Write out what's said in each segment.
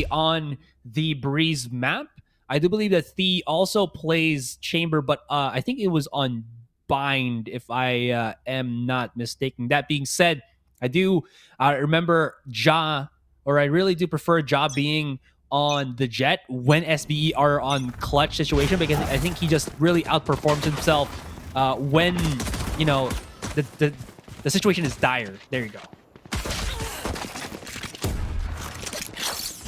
primarily on the Breeze map. I do believe that Thea also plays Chamber, but I think it was on Bind, if I am not mistaken. That being said, I do remember Ja, or I really do prefer Ja being on the Jet when SBE are on clutch situation, because I think he just really outperforms himself when, you know, the situation is dire. There you go.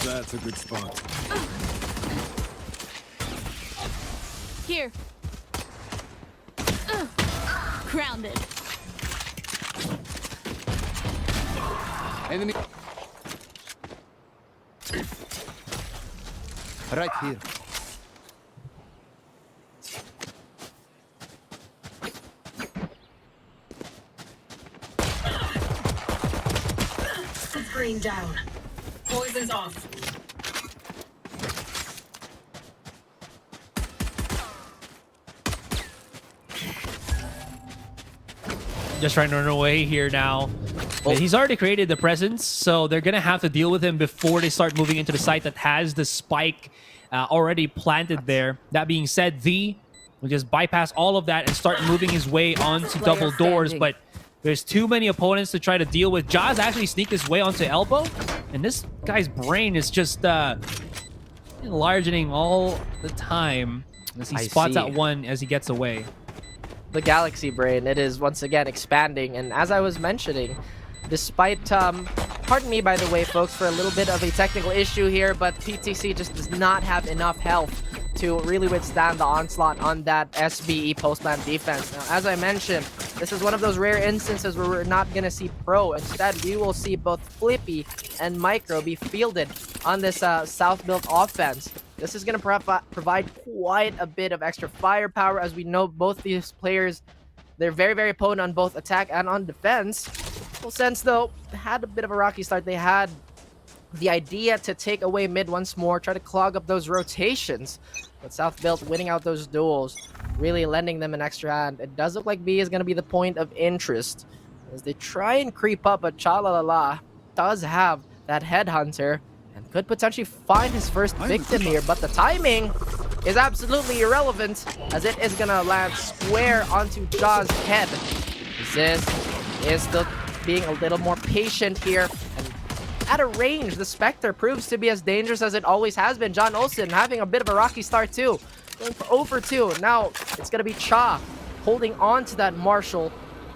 That's a good spot. Here. Grounded. Enemy. Right here. Screen down. Poison's off. Just trying to run away here now. But he's already created the presence, so they're going to have to deal with him before they start moving into the site that has the spike already planted there. That being said, V will just bypass all of that and start moving his way onto double doors, but there's too many opponents to try to deal with. Jaws actually sneaked his way onto elbow, and this guy's brain is just enlarging all the time as he spots out one as he gets away. The Galaxy brain, it is once again expanding, and as I was mentioning, despite pardon me by the way folks for a little bit of a technical issue here, but PTC just does not have enough health to really withstand the onslaught on that SBE post-plant defense. Now, as I mentioned, this is one of those rare instances where we're not going to see Pro. Instead, we will see both Flippy and Micro be fielded on this South-built offense. This is going to provide quite a bit of extra firepower, as we know both these players, they're very, very potent on both attack and on defense. FULLSENSE, though, had a bit of a rocky start. They had the idea to take away mid once more, try to clog up those rotations. But South built winning out those duels, really lending them an extra hand. It does look like B is going to be the point of interest as they try and creep up, but Chalalala does have that headhunter and could potentially find his first victim here, but the timing is absolutely irrelevant as it is going to land square onto Jaw's head. Xiz is still being a little more patient here, and at a range, the Spectre proves to be as dangerous as it always has been. John Olsen having a bit of a rocky start too, going for over 2. Now it's going to be Cha holding on to that Marshall,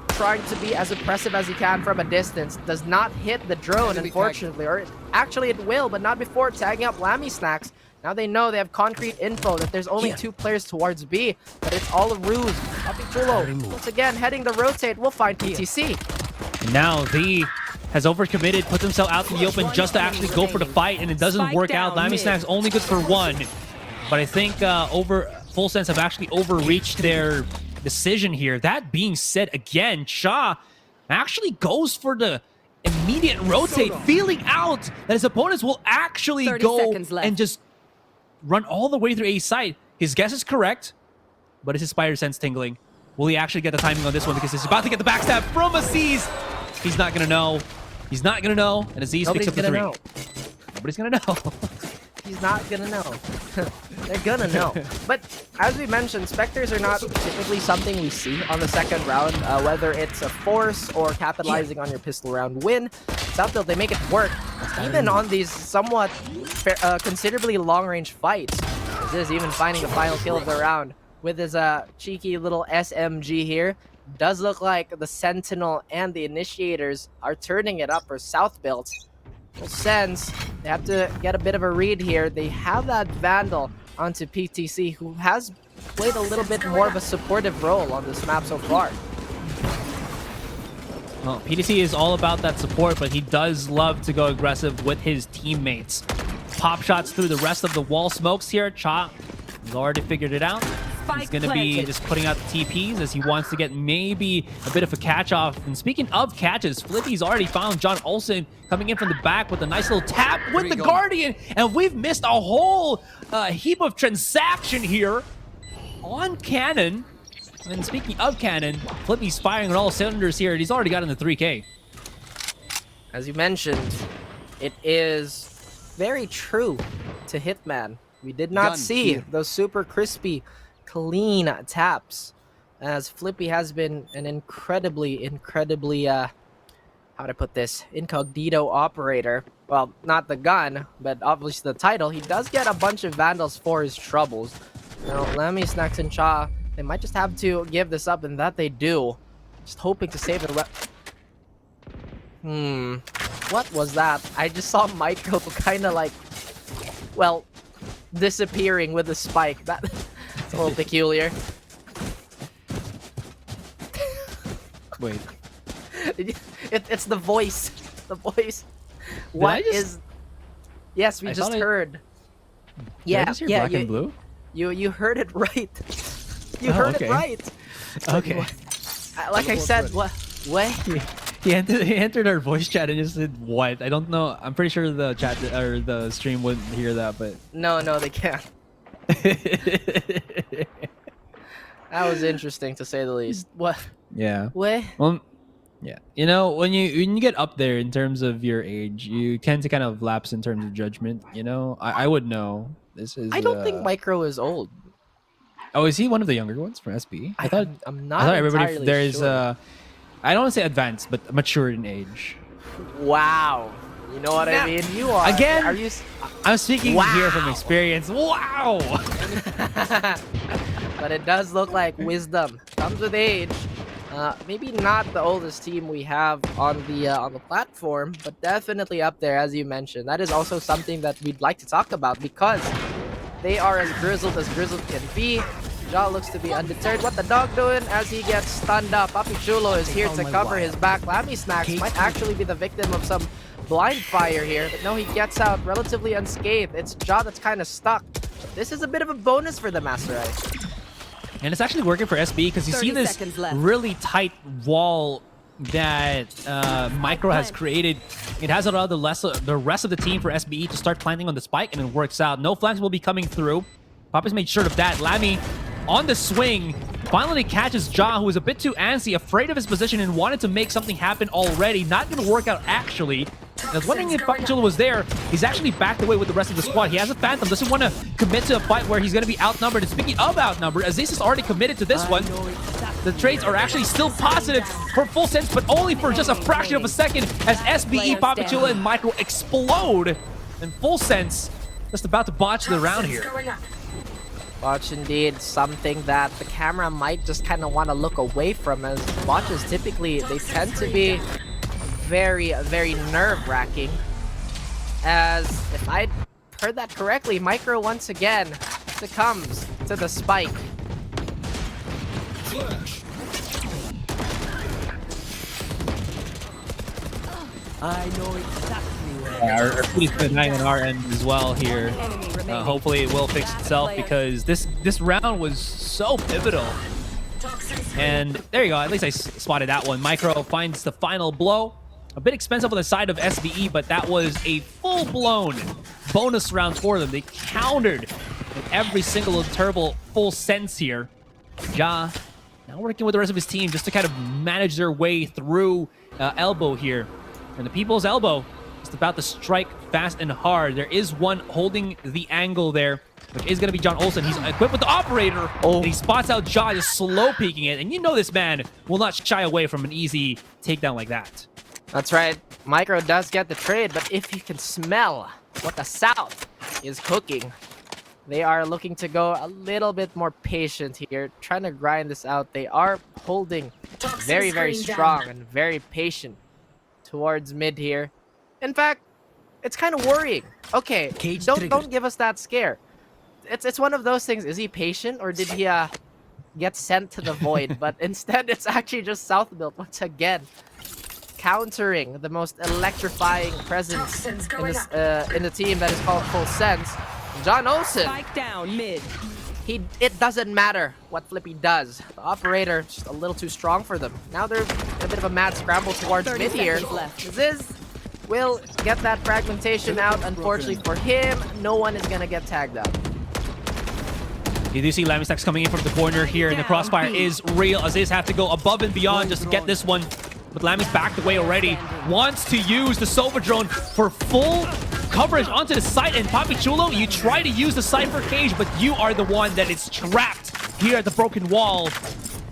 trying to be as impressive as he can from a distance. Does not hit the drone, unfortunately, or actually it will, but not before tagging up Lammy Snacks. Now they know they have concrete info that there's only 2 players towards B, but it's all a ruse. Apichulo, once again, heading the rotate, will find PTC. Now V has overcommitted, puts himself out in the open just to actually go for the fight, and it doesn't work out. Lammy Snack's only good for 1, but I think FULLSENSE have actually overreached their decision here. That being said, again, Cha actually goes for the immediate rotate, feeling out that his opponents will actually go and just run all the way through A site. His guess is correct, but is his spider sense tingling? Will he actually get the timing on this one? Because he's about to get the backstab from Aziz. He's not going to know. He's not going to know. And Aziz picks up the 3. Nobody's going to know. He's not going to know. They're going to know. But as we mentioned, Spectres are not typically something we see on the second round, whether it's a force or capitalizing on your pistol round win. Southfield, they make it work. Even on these somewhat considerably long-range fights. Aziz even finding the final kill of the round with his cheeky little SMG here. Does look like the Sentinel and the Initiators are turning it up for South built. FULLSENSE, they have to get a bit of a read here. They have that Vandal onto PTC, who has played a little bit more of a supportive role on this map so far. Well, PTC is all about that support, but he does love to go aggressive with his teammates. Pop shots through the rest of the wall smokes here. Cha has already figured it out. He's going to be just putting out the TPs as he wants to get maybe a bit of a catch-off. And speaking of catches, Flippy's already found John Olsen coming in from the back with a nice little tap with the Guardian. And we've missed a whole heap of transaction here on Cannon. And speaking of Cannon, Flippy's firing on all cylinders here, and he's already gotten the 3K. As you mentioned, it is very true to Hitman. We did not Gun see here. those super crispy, clean taps, as Flippy has been an incredibly, how to put this, incognito operator. Well, not the gun, but obviously the title. He does get a bunch of Vandals for his troubles. Now, Lemmy, Snacks, and Cha, they might just have to give this up, and that they do. Just hoping to save it. What was that? I just saw Micro kind of like, well, disappearing with the spike. That's a little peculiar. Wait. It's the voice. The voice. What is? Yes, we I just thought heard. Did I just hear black and blue? You heard it right. You heard okay. it right. Okay. Like I said, what? He entered our voice chat and just said what? I don't know. I'm pretty sure the chat or the stream wouldn't hear that, but No, they can't. That was interesting to say the least. What? yeah. What? Well, yeah. You know, when you get up there in terms of your age, you tend to kind of lapse in terms of judgment. You know, I would know. This is. I don't think Micro is old. Oh, is he one of the younger ones from SB? I thought. I'm not. I thought everybody entirely there is. sure. I don't want to say advanced, but mature in age. Wow. You know what I mean? You are. Again, Are you? I'm speaking here from experience. Wow. But it does look like wisdom comes with age. Maybe not the oldest team we have on the platform, but definitely up there, as you mentioned. That is also something that we'd like to talk about because they are as grizzled can be. Jaw looks to be undeterred. What the dog doing as he gets stunned up? Papi Chulo is here to cover his back. Lammy Snacks might actually be the victim of some blind fire here, but no, he gets out relatively unscathed. It's Jaw that's kind of stuck. This is a bit of a bonus for the Master Eye. And it's actually working for SB because you see this really tight wall that Micro has created. It has allowed the rest of the team for SBE to start planting on the spike, and it works out. No flanks will be coming through. Papa's made sure of that. Lammy on the swing finally catches Ja, who was a bit too antsy, afraid of his position, and wanted to make something happen already. Not going to work out, actually. I was wondering if Papi Chulo was there. He's actually backed away with the rest of the squad. He has a Phantom. Doesn't want to commit to a fight where he's going to be outnumbered. And speaking of outnumbered, Aziz is already committed to this one. The trades are actually still positive for Full Sense, but only for just a fraction of a second as SBE, Papi Chulo, and Micro explode. And Full Sense just about to botch the round here. Botch indeed, something that the camera might just kind of want to look away from, as botches typically, they tend to be very, very nerve-wracking. As, if I heard that correctly, Micro once again succumbs to the spike. I know exactly where. Our police been hanging on our end as well here. Hopefully it will fix itself because this round was so pivotal. And there you go. At least I spotted that one. Micro finds the final blow. A bit expensive on the side of SBE, but that was a full-blown bonus round for them. They countered with every single turbo Full Sense here. Ja now working with the rest of his team just to kind of manage their way through Elbow here. And the People's Elbow is about to strike fast and hard. There is one holding the angle there, which is going to be John Olsen. He's equipped with the operator, and he spots out Ja, just slow peeking it. And you know this man will not shy away from an easy takedown like that. That's right. Micro does get the trade, but if you can smell what the South is cooking, they are looking to go a little bit more patient here, trying to grind this out. They are holding very, very strong and very patient towards mid here. In fact, it's kind of worrying. Okay, don't give us that scare. It's one of those things. Is he patient, or did he get sent to the void? But instead, it's actually just South built once again, countering the most electrifying presence in the team that is called Full Sense. John Olsen. Spike down mid. It doesn't matter what Flippy does. The operator just a little too strong for them. Now they're a bit of a mad scramble towards mid here. Ziz will get that fragmentation out. Unfortunately for him, no one is gonna get tagged out. You do see Lammy Stacks coming in from the corner here, and the crossfire is real. Aziz have to go above and beyond just to get this one. But Lammy's backed away already. Wants to use the Sova drone for full coverage onto the site, and Papi Chulo, you try to use the Cypher Cage, but you are the one that is trapped here at the broken wall.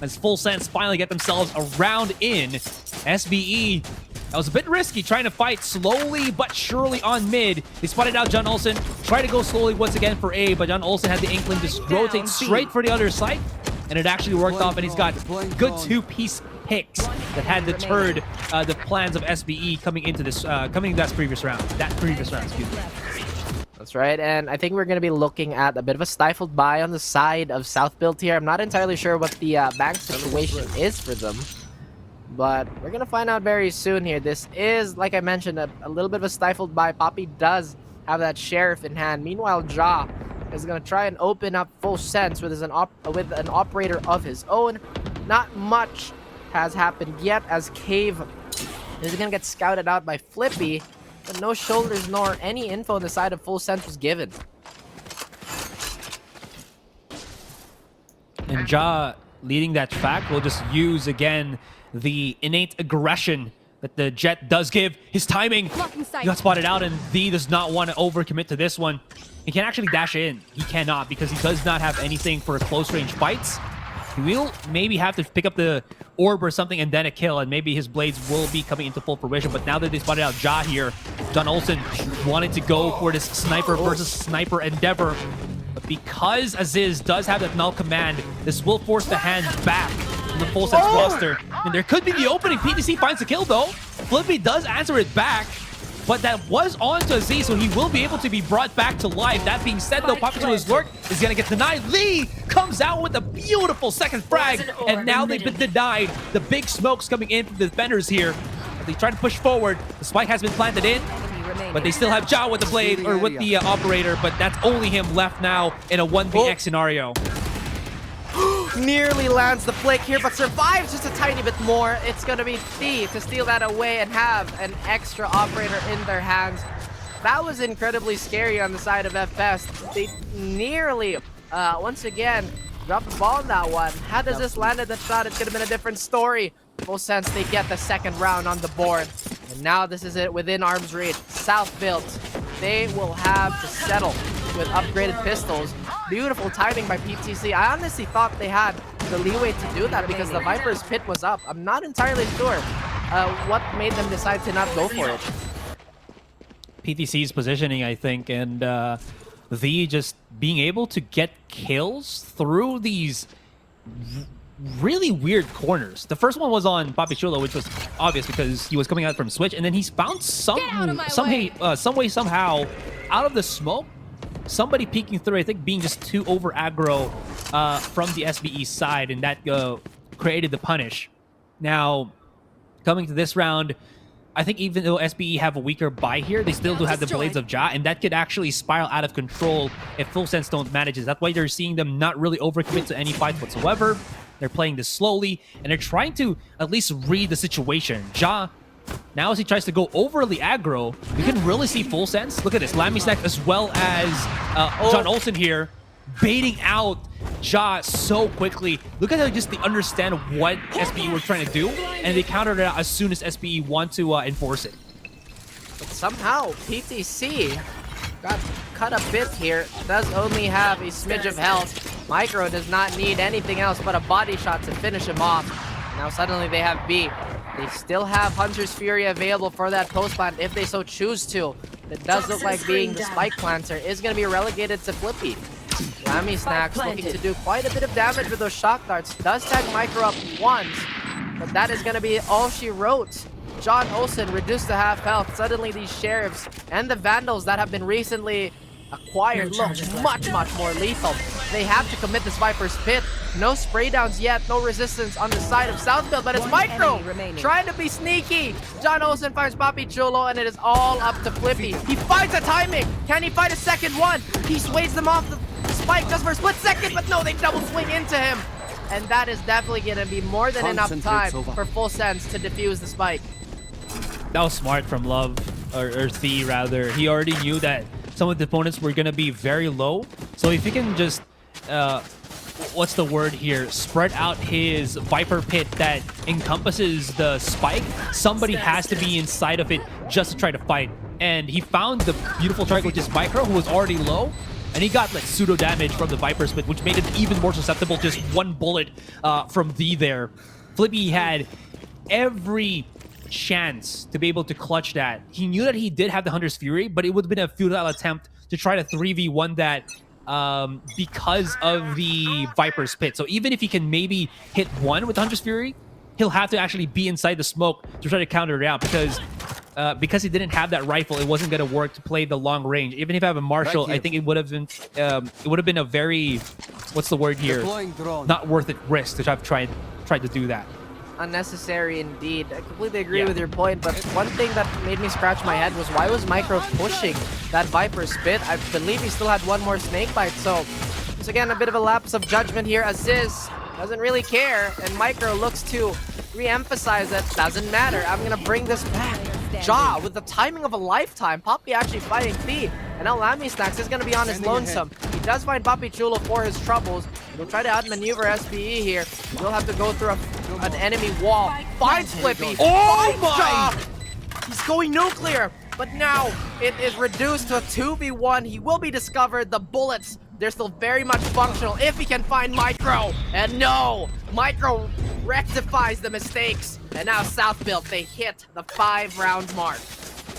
As FULLSENSE finally get themselves around in. SBE, that was a bit risky, trying to fight slowly but surely on mid. They spotted out John Olsen, try to go slowly once again for A, but John Olsen had the inkling to rotate straight for the other side, and it actually worked off, and he's got good two-piece picks that had deterred the plans of SBE coming into this, coming into that previous round. Excuse me. That's right, and I think we're going to be looking at a bit of a stifled buy on the side of South Build here. I'm not entirely sure what the bank situation is for them, but we're going to find out very soon here. This is, like I mentioned, a little bit of a stifled buy. Papi does have that Sheriff in hand. Meanwhile, Ja is going to try and open up FULLSENSE with an operator of his own. Not much has happened yet, as Cave is going to get scouted out by Flippy. But no shoulders nor any info on the side of FULLSENSE was given. And Ja, leading that track, will just use again the innate aggression that the Jet does give. His timing, he got spotted out, and V does not want to overcommit to this one. He can actually dash in. He cannot, because he does not have anything for close range fights. He will maybe have to pick up the orb or something and then a kill, and maybe his blades will be coming into full fruition. But now that they spotted out Ja here, John Olsen wanted to go for this sniper versus sniper endeavor. But because Aziz does have that null command, this will force the hand back from the FULLSENSE roster. And there could be the opening. PTC finds the kill though. Flippy does answer it back, but that was onto Aziz, so he will be able to be brought back to life. That being said, though, Papi Chulo's work is going to get denied. Lee comes out with a beautiful second frag, and now they've been denied. The big smokes coming in from the defenders here. They try to push forward. The spike has been planted in, but they still have Ja with the blade, or with the operator, but that's only him left now in a 1vx scenario. Nearly lands the flick here, but survives just a tiny bit more. It's going to be T to steal that away and have an extra operator in their hands. That was incredibly scary on the side of FS. They nearly, once again, dropped the ball on that one. Had Aziz landed that shot, it could have been a different story. FULLSENSE, they get the second round on the board. And now this is it within arm's reach. South Built, they will have to settle with upgraded pistols. Beautiful timing by PTC. I honestly thought they had the leeway to do that because the Viper's pit was up. I'm not entirely sure what made them decide to not go for it. PTC's positioning, I think, and V just being able to get kills through these really weird corners. The first one was on Papi Chulo, which was obvious because he was coming out from Switch, and then he's found some way, somehow, out of the smoke, somebody peeking through, I think being just too over aggro from the SBE side, and that created the punish. Now, coming to this round, I think even though SBE have a weaker buy here, they still do have the Blades of Ja, and that could actually spiral out of control if FULLSENSE don't manage it. That's why they're seeing them not really overcommit to any fight whatsoever. They're playing this slowly, and they're trying to at least read the situation. Ja, now as he tries to go overly aggro, we can really see FULLSENSE. Look at this, Lammy Snack as well as John Olsen here, baiting out Ja so quickly. Look at how just they understand what SBE were trying to do, and they countered it out as soon as SBE want to enforce it. But somehow, PTC got cut a bit here. Does only have a smidge of health. Micro does not need anything else but a body shot to finish him off. Now suddenly they have B. They still have Hunter's Fury available for that post plant if they so choose to. It does look like being the spike planter is going to be relegated to Flippy. Lammy Snacks looking to do quite a bit of damage with those shock darts. Does tag Micro up once, but that is going to be all she wrote. John Olsen reduced to half health. Suddenly these Sheriffs and the Vandals that have been recently acquired look much more lethal. They have to commit this Viper's Pit. No spray downs yet, no resistance on the side of Southfield, but it's Micro trying to be sneaky. John Olsen finds Papi Chulo, and it is all up to Flippy. He finds a timing. Can he find a second one? He sways them off the spike just for a split second, but no, they double swing into him. And that is definitely going to be more than enough time for FULLSENSE to defuse the spike. That was smart from Love, or Thee rather. He already knew that some of the opponents were going to be very low. So if he can just, what's the word here? Spread out his Viper Pit that encompasses the spike, somebody has to be inside of it just to try to fight. and he found the beautiful target, which is Micro, who was already low. And he got like pseudo damage from the Viper Spit, which made him even more susceptible. Just one bullet from V there. Flippy had every chance to be able to clutch that. He knew that he did have the Hunter's Fury, but it would have been a futile attempt to try to 3v1 that because of the Viper Spit. So even if he can maybe hit one with the Hunter's Fury, he'll have to actually be inside the smoke to try to counter it out, because he didn't have that rifle, it wasn't going to work to play the long range. Even if I have a Marshall, I think it would have been a very, what's the word here, not worth it risk to have tried to do that. Unnecessary indeed. I completely agree with your point, but one thing that made me scratch my head was why was Micro pushing that Viper Spit? I believe he still had one more snake bite, so it's again a bit of a lapse of judgment here. Aziz doesn't really care, and Micro looks to re-emphasize that doesn't matter. I'm gonna bring this back. Jaw with the timing of a lifetime. Poppy actually fighting Thea, and now LammySnax is gonna be on his lonesome. He does find Papi Chulo for his troubles. He'll try to outmaneuver SBE here. He'll have to go through an enemy wall. Finds Flippy. Oh my! Jaw. He's going nuclear, but now it is reduced to a 2v1. He will be discovered. The bullets, they're still very much functional if he can find Micro. And no, Micro rectifies the mistakes. And now South Build, they hit the 5-round mark.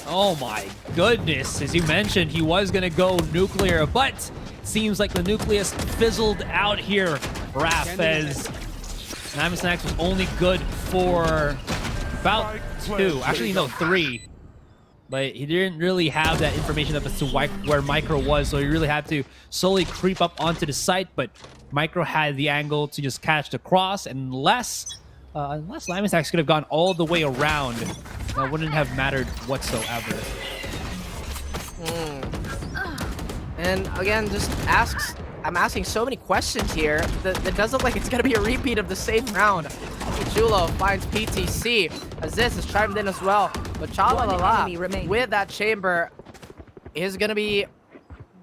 Oh my goodness. As you mentioned, he was going to go nuclear, but seems like the nucleus fizzled out here, Raph, as LammySnax was only good for about 2. Actually, no, 3. But he didn't really have that information as to where Micro was, so he really had to slowly creep up onto the site. But Micro had the angle to just catch the cross, and unless LammySnax could have gone all the way around, that wouldn't have mattered whatsoever. And again, I'm asking so many questions here that it does look like it's going to be a repeat of the same round. Chulo finds PTC. Aziz is chimed in as well. But Chalalala, with that chamber, is going to be,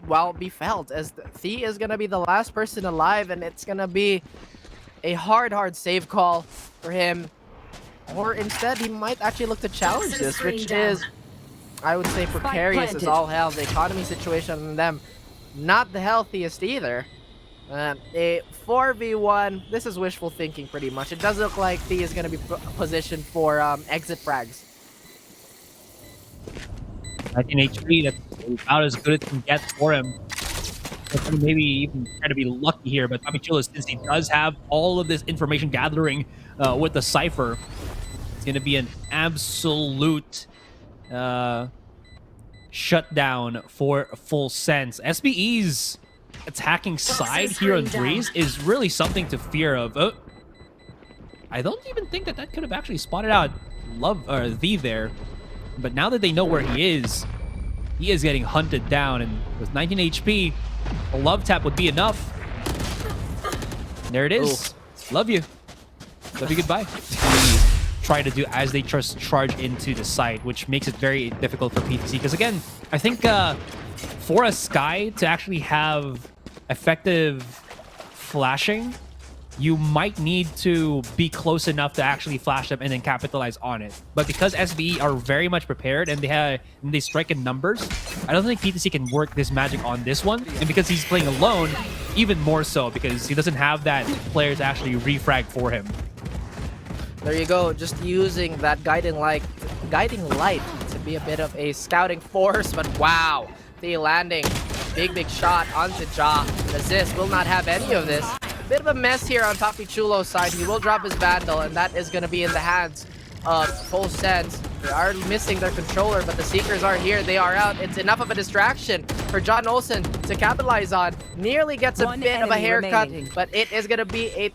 well, be felt. As Thea is going to be the last person alive, and it's going to be a hard save call for him. Or instead, he might actually look to challenge this, which is, I would say, precarious as all hell. The economy situation on them, not the healthiest either. A 4v1, this is wishful thinking pretty much. It does look like Thea is going to be positioned for exit frags. 19 HP, that's about as good as it can get for him. Maybe even try to be lucky here, but Papi Chulo, since he does have all of this information gathering with the Cypher, it's going to be an absolute shutdown for FULLSENSE. SBE's attacking side here on Breeze is really something to fear of. I don't even think that could have actually spotted out V there. But now that they know where he is getting hunted down, and with 19 HP, a love tap would be enough. There it is. Ooh. Love you. Love you goodbye. Try to do as they just charge into the site, which makes it very difficult for PTC. Because again, I think for a Sky to actually have effective flashing, you might need to be close enough to actually flash them and then capitalize on it. But because SBE are very much prepared and they strike in numbers, I don't think PTC can work this magic on this one. And because he's playing alone, even more so, because he doesn't have that player to actually refrag for him. There you go, just using that guiding light to be a bit of a scouting force. But wow, the landing, big shot onto Jaw. Aziz will not have any of this. Bit of a mess here on Papi Chulo's side. He will drop his Vandal, and that is going to be in the hands of FULLSENSE. They are missing their controller, but the Seekers are here. They are out. It's enough of a distraction for John Olsen to capitalize on. Nearly gets a bit of a haircut, but it is going to be a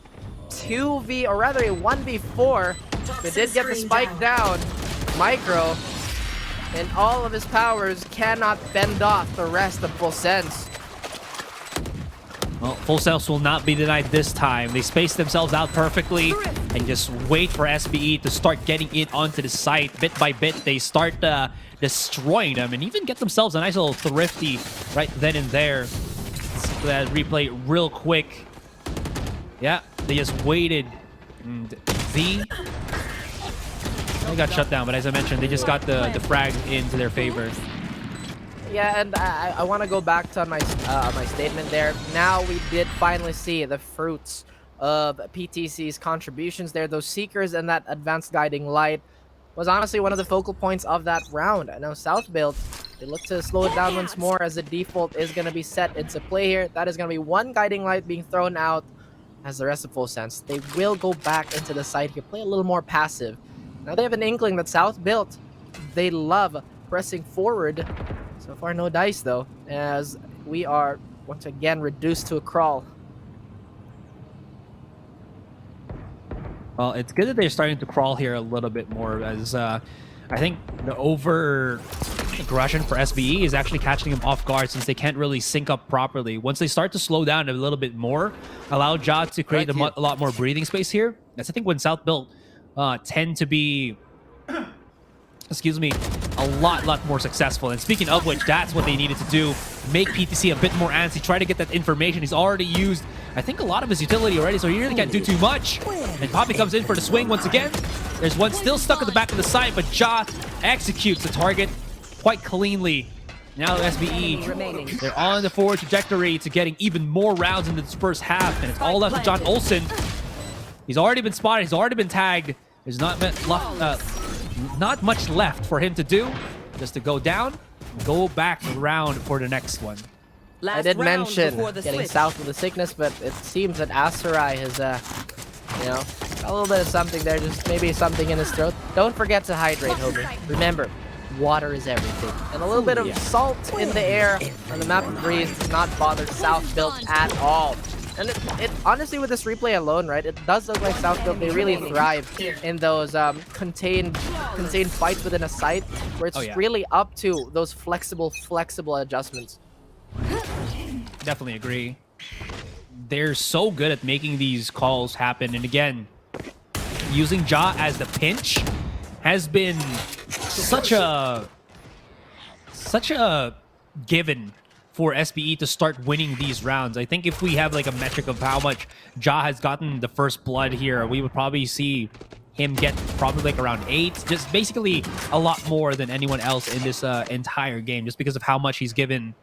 2v, or rather a 1v4. They did get the spike down. Micro, and all of his powers, cannot fend off the rest of FULLSENSE. Well, FULLSENSE will not be denied this time. They space themselves out perfectly and just wait for SBE to start getting it onto the site. Bit by bit, they start destroying them and even get themselves a nice little thrifty right then and there. Let's see that replay real quick. Yeah, they just waited. And they got shut down, but as I mentioned, they just got the frag into their favor. Yeah, and I want to go back to my statement there. Now we did finally see the fruits of PTC's contributions there. Those Seekers and that advanced guiding light was honestly one of the focal points of that round. I know South build, they look to slow it down once more as the default is going to be set into play here. That is going to be one guiding light being thrown out as the rest of FULLSENSE. They will go back into the side here, play a little more passive. Now they have an inkling that South built. They love pressing forward. So far, no dice though, as we are once again reduced to a crawl. Well, it's good that they're starting to crawl here a little bit more, as I think the over aggression for SBE is actually catching them off guard, since they can't really sync up properly. Once they start to slow down a little bit more, allow Ja to create a lot more breathing space here. That's, I think, when South built tend to be, excuse me, a lot more successful. And speaking of which, that's what they needed to do. Make PTC a bit more antsy, try to get that information. He's already used, I think, a lot of his utility already, so he really can't do too much. And Poppy comes in for the swing once again. There's one still stuck at the back of the side, but Ja executes the target quite cleanly. Now SBE, they're on the forward trajectory to getting even more rounds in this first half, and it's all left to John Olsen. He's already been spotted, he's already been tagged. There's not much left for him to do, just to go down, go back around for the next one. I did mention getting South with the sickness, but it seems that Asarai has, you know, got a little bit of something there, just maybe something in his throat. Don't forget to hydrate, homie. Remember, water is everything. And a little bit of salt in the air on the map of Breeze does not bother South built at all. And it honestly, with this replay alone, right, it does look like South built, they really thrive in those contained fights within a site, where it's really up to those flexible adjustments. Definitely agree. They're so good at making these calls happen, and again, using Ja as the pinch has been such a given for SBE to start winning these rounds. I think if we have like a metric of how much Ja has gotten the first blood here, we would probably see him get probably like around 8, just basically a lot more than anyone else in this entire game, just because of how much he's given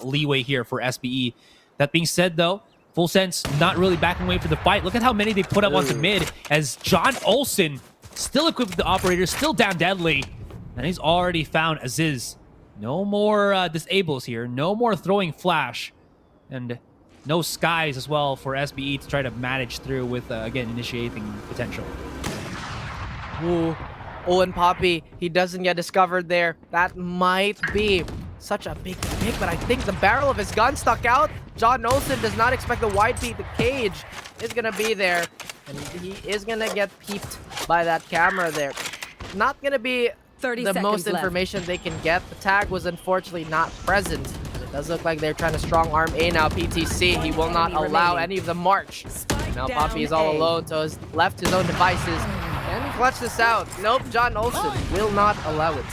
leeway here for SBE. That being said, though, FULLSENSE not really backing away for the fight. Look at how many they put up onto mid, as John Olsen, still equipped with the operator, still down deadly, and he's already found Aziz. No more disables here, no more throwing flash, and no skies as well for SBE to try to manage through with, again, initiating potential. Ooh. Oh, and Poppy, he doesn't get discovered there. That might be such a big pick, but I think the barrel of his gun stuck out. John Olsen does not expect the wide peek. The cage is going to be there, and he is going to get peeped by that camera there. Not going to be the most information they can get. The tag was unfortunately not present. It does look like they're trying to strong arm A now. PTC, he will not allow any of the march. Now Poppy is all alone, so he's left his own devices. And clutch this out. Nope, John Olsen will not allow it.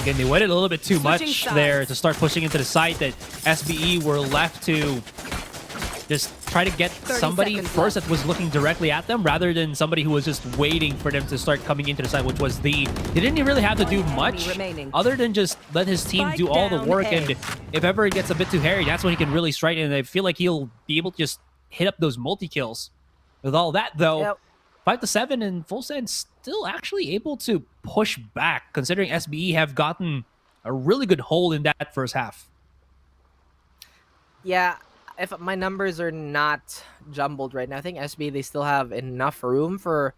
Again, they waited a little bit too much there to start pushing into the site, that SBE were left to just try to get somebody first that was looking directly at them, rather than somebody who was just waiting for them to start coming into the site, which was the... They didn't really have to do much other than just let his team do all the work, and if ever it gets a bit too hairy, that's when he can really strike, and I feel like he'll be able to just hit up those multi-kills. With all that, though, 5-7, and FULLSENSE still actually able to push back, considering SBE have gotten a really good hold in that first half. Yeah, if my numbers are not jumbled right now, I think SBE, they still have enough room for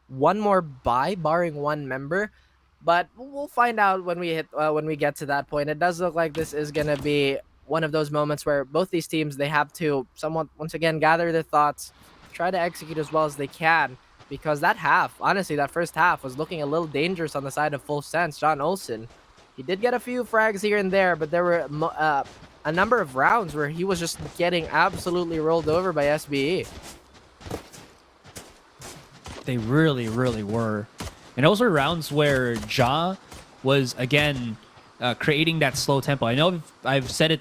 one more buy, barring one member. But we'll find out when we get to that point. It does look like this is going to be one of those moments where both these teams, they have to somewhat, once again, gather their thoughts, try to execute as well as they can. Because that half, honestly, that first half was looking a little dangerous on the side of FULLSENSE. John Olsen, he did get a few frags here and there, but there were a number of rounds where he was just getting absolutely rolled over by SBE. They really, really were. And those were rounds where Ja was, again, creating that slow tempo. I know I've said it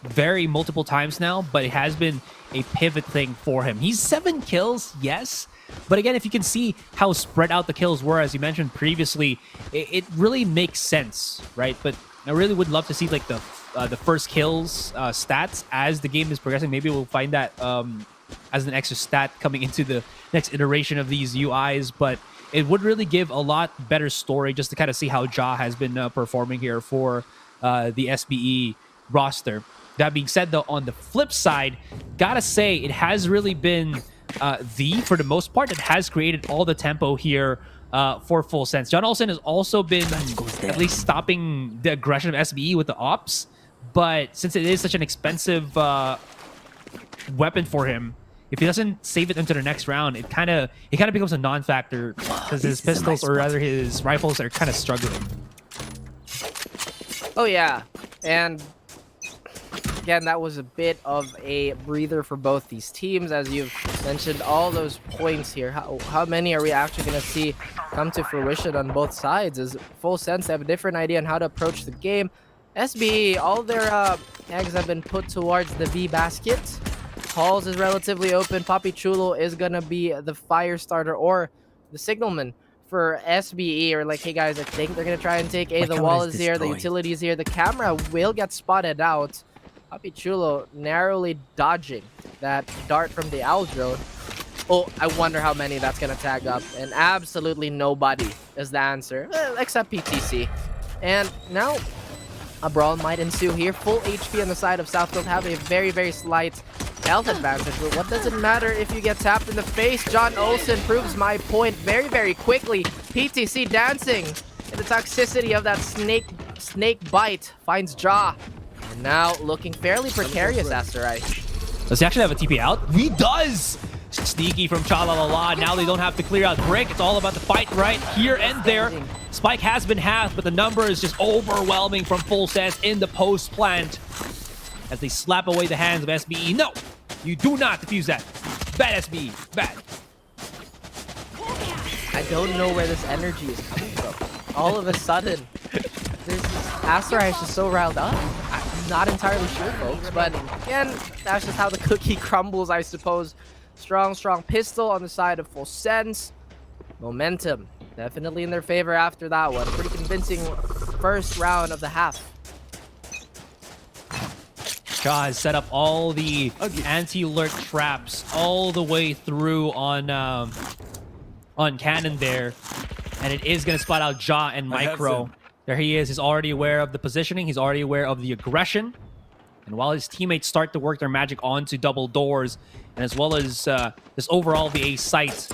very multiple times now, but it has been a pivot thing for him. He's 7 kills, yes, But again, if you can see how spread out the kills were, as you mentioned previously, it really makes sense, right? But I really would love to see like the first kills stats as the game is progressing. Maybe we'll find that as an extra stat coming into the next iteration of these UIs, but it would really give a lot better story just to kind of see how Ja has been performing here for the SBE roster. That being said, though, on the flip side, gotta say it has really been for the most part, that has created all the tempo here for FULLSENSE. John Olsen has also been at least stopping the aggression of SBE with the ops, but since it is such an expensive weapon for him, if he doesn't save it into the next round, it kind of becomes a non-factor because his pistols, or rather his rifles, are kind of struggling. Oh yeah, and again, that was a bit of a breather for both these teams, as you've mentioned all those points here. How many are we actually going to see come to fruition on both sides? As FULLSENSE have a different idea on how to approach the game. SBE, all their eggs have been put towards the B basket. Halls is relatively open. Papi Chulo is going to be the fire starter or the signalman for SBE, or like, hey guys, I think they're going to try and take A. The wall is here, the utility is here. The camera will get spotted out. Papi Chulo narrowly dodging that dart from the owl drone. Oh, I wonder how many that's going to tag up. And absolutely nobody is the answer, except PTC. And now a brawl might ensue here. Full HP on the side of Southfield, have a very, very slight health advantage. But what does it matter if you get tapped in the face? John Olsen proves my point very, very quickly. PTC dancing in the toxicity of that snake bite finds Ja. And now looking fairly precarious, Asterai. Does he actually have a TP out? He does! Sneaky from Chalalala. Now they don't have to clear out Brick. It's all about the fight right here and there. Spike has been halved, but the number is just overwhelming from FULLSENSE in the post plant as they slap away the hands of SBE. No! You do not defuse that. Bad SBE. Bad. I don't know where this energy is coming from. All of a sudden, Asterai is just so riled up. I'm not entirely sure, folks, but again, that's just how the cookie crumbles, I suppose. Strong pistol on the side of FULLSENSE. Momentum definitely in their favor after that one. Pretty convincing first round of the half. Ja has set up all the anti-lurk traps all the way through on Cannon there, and it is going to spot out Ja and Micro. There he is. He's already aware of the positioning. He's already aware of the aggression. And while his teammates start to work their magic onto double doors, and as well as this overall the A site,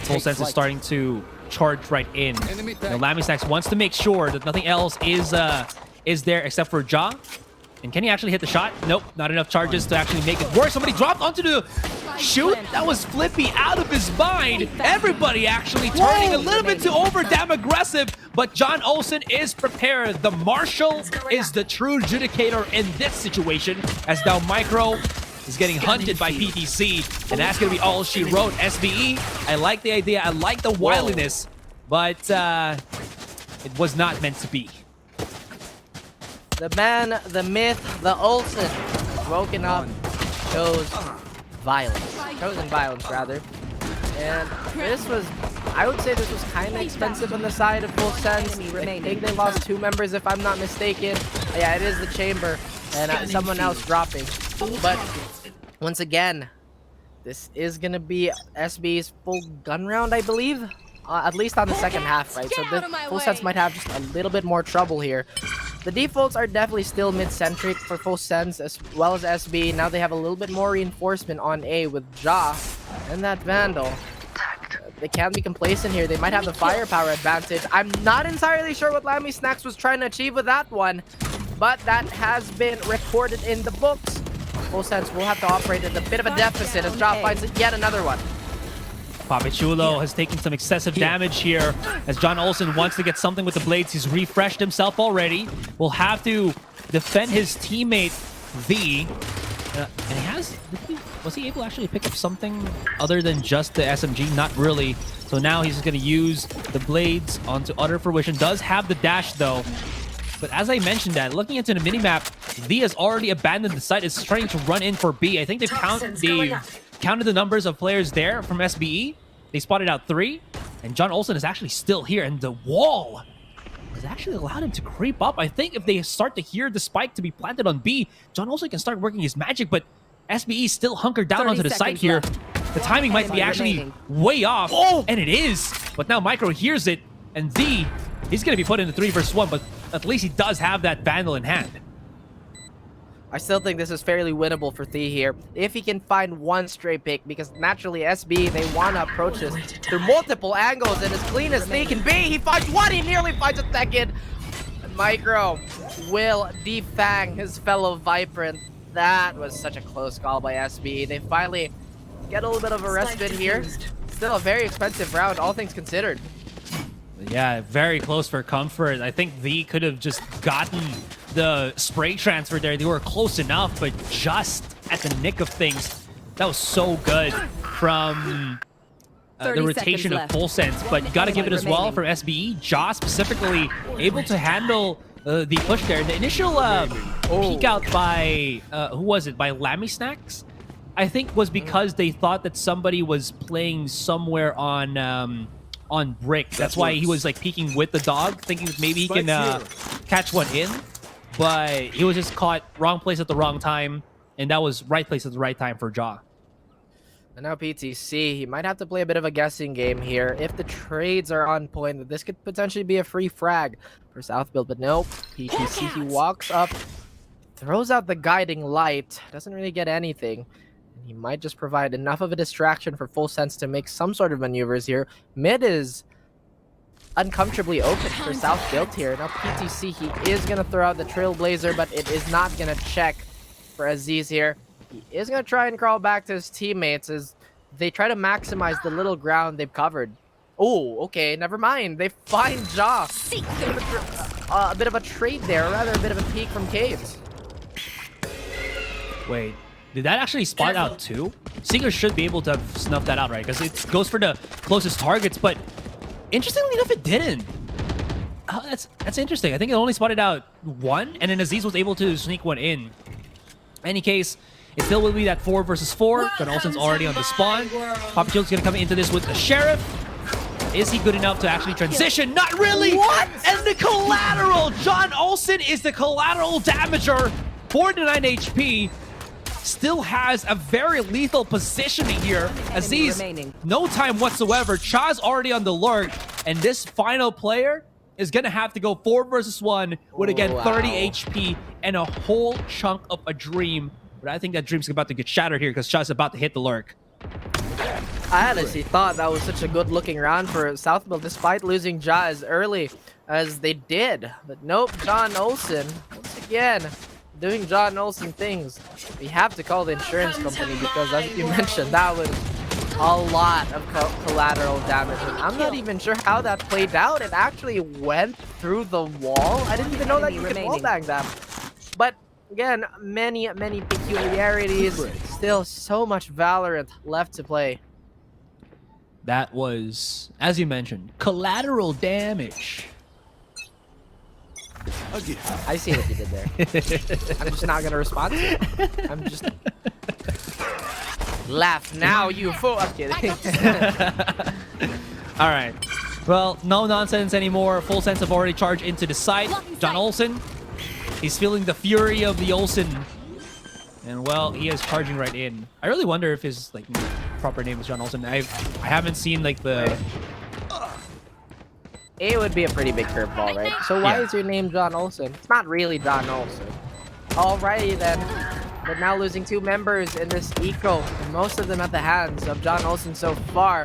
FULLSENSE is starting to charge right in. Lamistax wants to make sure that nothing else is there except for Ja. And can he actually hit the shot? Nope, not enough charges to actually make it work. Somebody dropped onto the shoot. That was Flippy out of his mind. Everybody actually turning a little bit too over damn aggressive, but John Olsen is prepared. The Marshal is the true adjudicator in this situation, as now Micro is getting hunted by PTC, and that's going to be all she wrote. SBE, I like the idea. I like the wiliness, but it was not meant to be. The man, the myth, the Olsen, woken up, chose violence. Chosen violence, rather. And this was, I would say this was kind of expensive on the side of FULLSENSE. I think they lost 2 members, if I'm not mistaken. Yeah, it is the Chamber and someone else dropping. But once again, this is going to be SB's full gun round, I believe. At least on the second half, right? So FULLSENSE might have just a little bit more trouble here. The defaults are definitely still mid-centric for FULLSENSE as well as SB. Now they have a little bit more reinforcement on A with Ja and that Vandal. They can't be complacent here. They might have the firepower advantage. I'm not entirely sure what Lamistax was trying to achieve with that one, but that has been recorded in the books. FULLSENSE will have to operate at a bit of a deficit as Ja finds yet another one. Papi Chulo has taken some excessive damage here as John Olsen wants to get something with the blades. He's refreshed himself already. Will have to defend his teammate V. And he has... Was he able to actually pick up something other than just the SMG? Not really. So now he's going to use the blades onto utter fruition. Does have the dash though. But as I mentioned that, looking into the minimap, V has already abandoned the site. Is trying to run in for B. I think they've counted the numbers of players there from SBE. They spotted out 3, and John Olsen is actually still here, and the wall has actually allowed him to creep up. I think if they start to hear the spike to be planted on B, John Olsen can start working his magic, but SBE still hunkered down onto the site here. The timing might be actually way off, and it is. But now Micro hears it, and Z, he's going to be put in the 3 versus 1, but at least he does have that Vandal in hand. I still think this is fairly winnable for Thea here, if he can find one stray pick, because naturally SB, they want to approach this through multiple angles, and as clean as Thea can be, he finds one, he nearly finds a second. And Micro will defang his fellow Viper, and that was such a close call by SB. They finally get a little bit of a respite here. Still a very expensive round, all things considered. Yeah, very close for comfort. I think V could have just gotten the spray transfer there. They were close enough, but just at the nick of things. That was so good from the rotation of FULLSENSE, but you got to give it as well for SBE. Ja specifically able to handle the push there. The initial peek out by, who was it? By Lammy Snacks? I think was because they thought that somebody was playing somewhere on Brick. That's why he was like peeking with the dog, thinking that maybe he can catch one in. But he was just caught wrong place at the wrong time, and that was right place at the right time for Ja. And now PTC, he might have to play a bit of a guessing game here. If the trades are on point, this could potentially be a free frag for South Build, but nope. PTC, he walks up, throws out the guiding light, doesn't really get anything. He might just provide enough of a distraction for FULLSENSE to make some sort of maneuvers here. Mid is uncomfortably open for South Build here. Now PTC, he is going to throw out the Trailblazer, but it is not going to check for Aziz here. He is going to try and crawl back to his teammates as they try to maximize the little ground they've covered. Oh, okay, never mind. They find Ja. A bit of a trade there, or rather a bit of a peek from Caves. Wait. Did that actually spot out too? Seeker should be able to have snuffed that out, right? Because it goes for the closest targets, but interestingly enough, it didn't. Oh, that's interesting. I think it only spotted out 1, and then Aziz was able to sneak one in. In any case, it still will be that 4 versus 4. John Olsen's already on the spawn. Papa Chill's gonna come into this with the Sheriff. Is he good enough to actually transition? Not really! What? And the collateral! John Olsen is the collateral damager. 49 HP. Still has a very lethal positioning here. Aziz, no time whatsoever. Cha's already on the lurk, and this final player is gonna have to go 4 versus 1 with, again, 30 HP and a whole chunk of a dream. But I think that dream's about to get shattered here because Cha's about to hit the lurk. I honestly thought that was such a good looking round for South Build, despite losing Ja as early as they did. But nope, John Olsen, once again, doing John Olsen things. We have to call the insurance company because, as you mentioned, that was a lot of collateral damage. And I'm not even sure how that played out. It actually went through the wall. I didn't even know that you could wallbang that. But again, many peculiarities. Still so much Valorant left to play. That was, as you mentioned, collateral damage. I see what you did there. I'm just not gonna respond to it. I'm just laugh now, you fool. I'm kidding. All right. Well, no nonsense anymore. FULLSENSE have already charged into the site. John Olsen, he's feeling the fury of the Olsen, and well, he is charging right in. I really wonder if his proper name is John Olsen. I haven't seen the. It would be a pretty big curveball, right? So why is your name John Olsen? It's not really John Olsen. Alrighty then. But now losing 2 members in this eco, and most of them at the hands of John Olsen so far.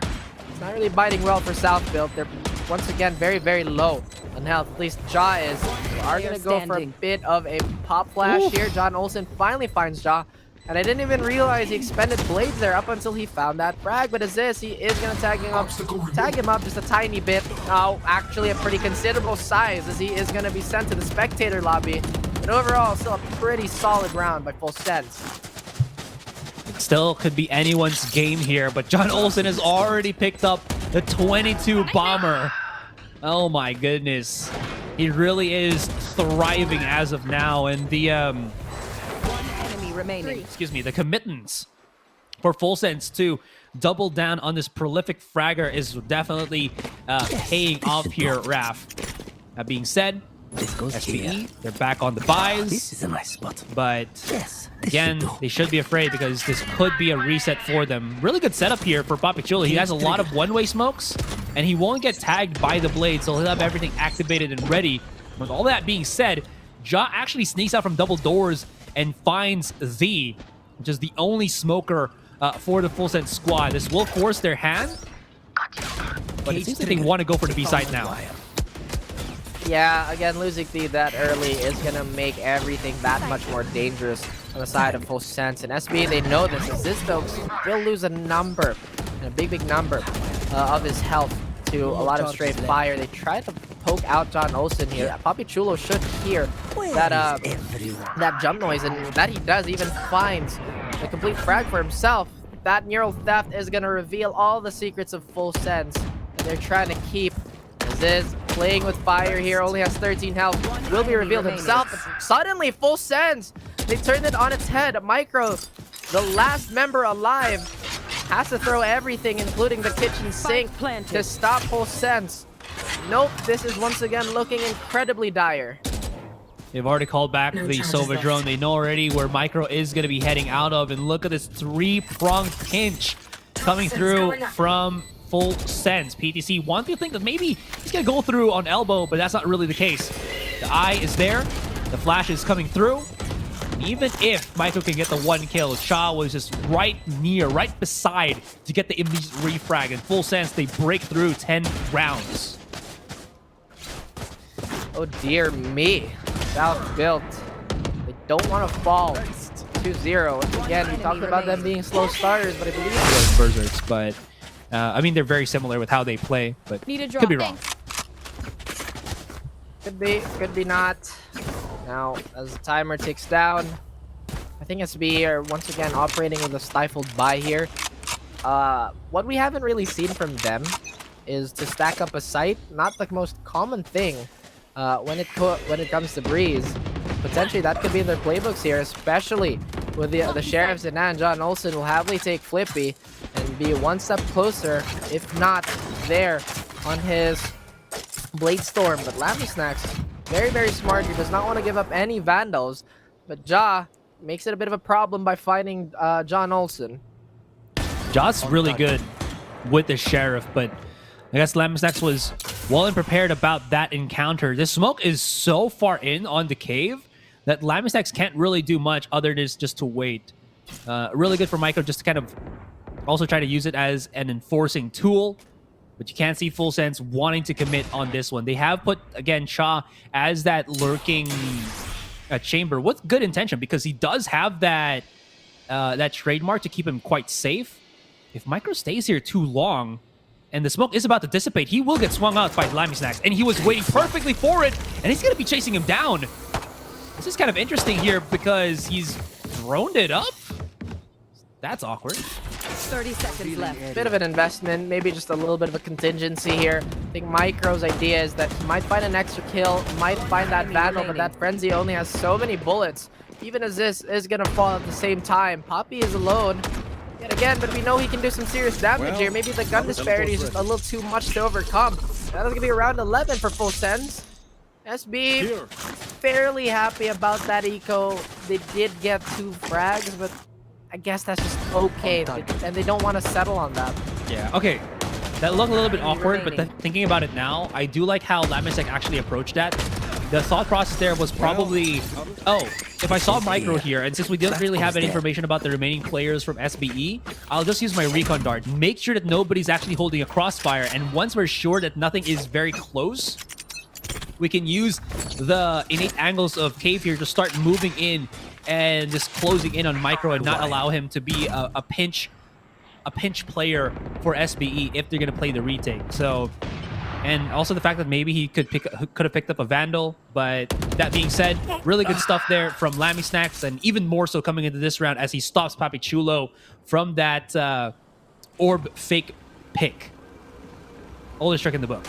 It's not really biting well for South Build. They're once again very low on health. At least Ja is. We are going to go for a bit of a pop flash here. John Olsen finally finds Ja. And I didn't even realize he expended blades there up until he found that frag. But as this, he is going to tag him up just a tiny bit. Oh, actually a pretty considerable size, as he is going to be sent to the spectator lobby. But overall, still a pretty solid round by FULLSENSE. Still could be anyone's game here, but John Olsen has already picked up the 22 bomber. Oh my goodness. He really is thriving as of now, and the... remaining. Excuse me, the committance for FULLSENSE to double down on this prolific fragger is definitely paying off here, Raf. That being said, This goes SBE, here. they're back on the buys. This is a nice spot. But Yes. This again, should do. they should be afraid because this could be a reset for them. Really good setup here for Papichulo. He has a lot of one-way smokes, and he won't get tagged by the blade, so he'll have everything activated and ready. With all that being said, Ja actually sneaks out from double doors and finds Z, which is the only smoker for the FULLSENSE squad. This will force their hand, but it seems like they want to go for the B side now. Yeah, again, losing the that early is going to make everything that much more dangerous on the side of FULLSENSE. And SB, they know this, as this though will lose a number, and a big number of his health to a lot of straight fire. They try to poke out John Olsen here. Papichulo should hear that jump noise, and that he does, even finds the complete frag for himself. That neural theft is going to reveal all the secrets of FULLSENSE that they're trying to keep. Ziz playing with fire here, only has 13 health, will be revealed himself, but suddenly FULLSENSE, they turned it on its head. Micro, the last member alive, has to throw everything, including the kitchen sink, to stop FULLSENSE. Nope, this is once again looking incredibly dire. They've already called back No the charges Sova left. drone. They know already where Micro is going to be heading out of, and look at this three-pronged pinch coming through going up. from FULLSENSE. PTC want to think that maybe he's going to go through on elbow, but that's not really the case. The eye is there. The flash is coming through. Even if Micro can get the one kill, Cha was just right near, right beside to get the immediate refrag. And FULLSENSE, they break through 10 rounds. Oh dear me. Self-built. They don't want to fall 2-0. And again, we talked about them being slow starters, but I believe Berserks, but I mean, they're very similar with how they play, but Need a drop. could be wrong. could be not. Now, as the timer ticks down, I think SB are once again operating with a stifled buy here. What we haven't really seen from them is to stack up a site. Not the most common thing when it comes to Breeze. Potentially that could be in their playbooks here, especially with the Sheriffs and John Olsen will happily take Flippy and be one step closer, if not there, on his Blade Storm. But Lammy-Snacks, very smart. He does not want to give up any Vandals, but Ja makes it a bit of a problem by finding John Olsen. Ja's really good with the Sheriff, but I guess Lammy-Snacks was well and prepared about that encounter. The smoke is so far in on the cave that Lammy-Snacks can't really do much other than just to wait. Really good for Micro just to kind of also try to use it as an enforcing tool, but you can't see FULLSENSE wanting to commit on this one. They have put, again, Cha as that lurking chamber with good intention because he does have that that trademark to keep him quite safe. If Micro stays here too long and the smoke is about to dissipate, he will get swung out by Lammy-Snacks, and he was waiting perfectly for it, and he's going to be chasing him down. This is kind of interesting here because he's droned it up. That's awkward. 30 seconds left. Bit of an investment, maybe just a little bit of a contingency here. I think Micro's idea is that he might find an extra kill, might find that Vandal, but that Frenzy only has so many bullets. Even as this is going to fall at the same time. Poppy is alone yet again, but we know he can do some serious damage here. Maybe the gun disparity is just a little too much to overcome. That is going to be around 11 for FULLSENSE. SB fairly happy about that eco. They did get 2 frags, but I guess that's just okay, and they don't want to settle on that. Yeah, okay. That looked a little bit awkward, but thinking about it now, I do like how Lammy-Snacks actually approached that. The thought process there was probably, oh, if I saw Micro here, and since we didn't really have any information about the remaining players from SBE, I'll just use my recon dart. Make sure that nobody's actually holding a crossfire, and once we're sure that nothing is very close, we can use the innate angles of Cave here to start moving in and just closing in on Micro and not allow him to be a pinch player for SBE if they're gonna play the retake. So, and also the fact that maybe he could have picked up a Vandal, but that being said, really good stuff there from Lammy-Snacks, and even more so coming into this round as he stops Papichulo from that orb fake pick. Oldest trick in the book.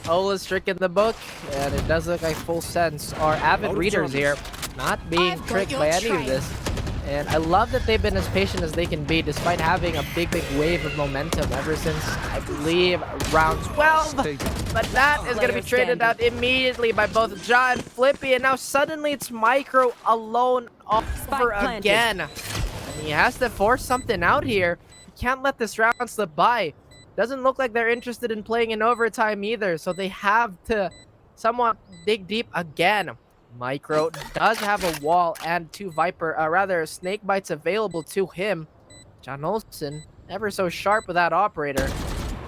Oldest trick in the book, and it does look like FULLSENSE are avid readers here, not being tricked by any of this. And I love that they've been as patient as they can be despite having a big wave of momentum ever since, I believe, round 12. But that is going to be traded out immediately by both Ja and Flippy. And now suddenly it's Micro alone over again. And he has to force something out here. He can't let this round slip by. Doesn't look like they're interested in playing in overtime either. So they have to somewhat dig deep again. Micro does have a wall and two snake bites available to him. John Olsen, ever so sharp with that operator.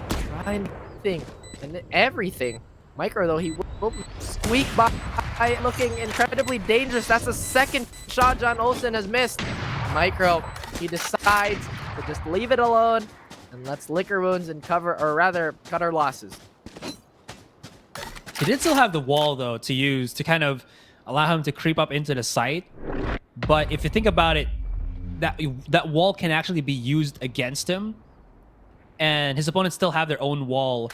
Trying thing and everything. Micro, though, he will squeak by, looking incredibly dangerous. That's the second shot John Olsen has missed. Micro, he decides to just leave it alone and let's lick our wounds and cut our losses. He did still have the wall, though, to use to kind of allow him to creep up into the site. But if you think about it, that wall can actually be used against him. And his opponents still have their own wall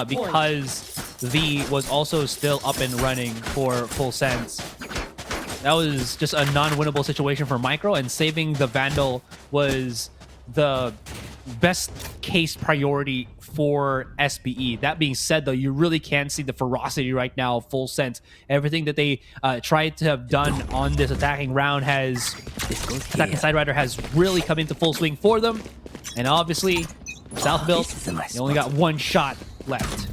because V was also still up and running for FULLSENSE. That was just a non-winnable situation for Micro, and saving the Vandal was the best case priority for SBE. That being said, though, you really can see the ferocity right now of FULLSENSE. Everything that they tried to have done on this attacking round attacking side rider has really come into full swing for them. And obviously, South Built, they only got one shot left.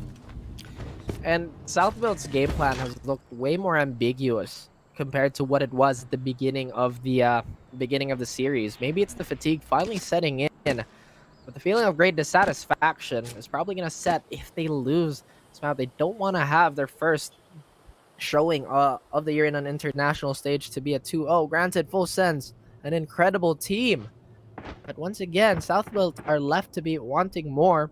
And South Built's game plan has looked way more ambiguous compared to what it was at the beginning of the series. Maybe it's the fatigue finally setting in. But the feeling of great dissatisfaction is probably going to set if they lose this map. They don't want to have their first showing of the year in an international stage to be a 2-0. Granted, FULLSENSE, an incredible team. But once again, South Built are left to be wanting more,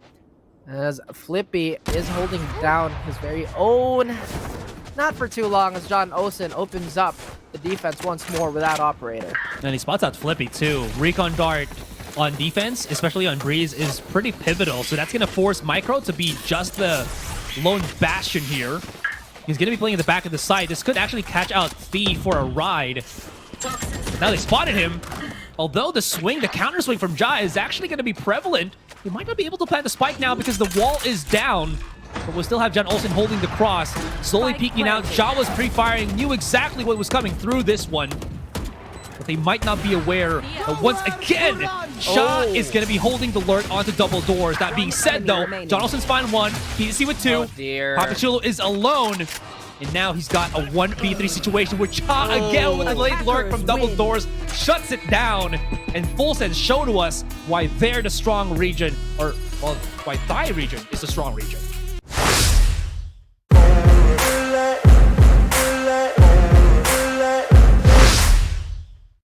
as Flippy is holding down his very own. Not for too long, as John Olsen opens up the defense once more with that operator. And he spots out Flippy, too. Recon Dart on defense, especially on Breeze, is pretty pivotal. So that's going to force Micro to be just the lone bastion here. He's going to be playing in the back of the site. This could actually catch out Fee for a ride. Now they spotted him. Although the counter swing from Ja is actually going to be prevalent, he might not be able to plant the spike now because the wall is down. But we'll still have John Olsen holding the cross, slowly peeking out. Ja was pre-firing, knew exactly what was coming through this one. But they might not be aware. But once again, Ja is going to be holding the lurk onto double doors. That being said, though, John Olsen's fine one. PTC with two. Papachulo is alone. And now he's got a 1v3 situation where Ja again with a late lurk from double doors shuts it down. And FULLSENSE show to us why they're the strong region, or well, why Thai region is the strong region.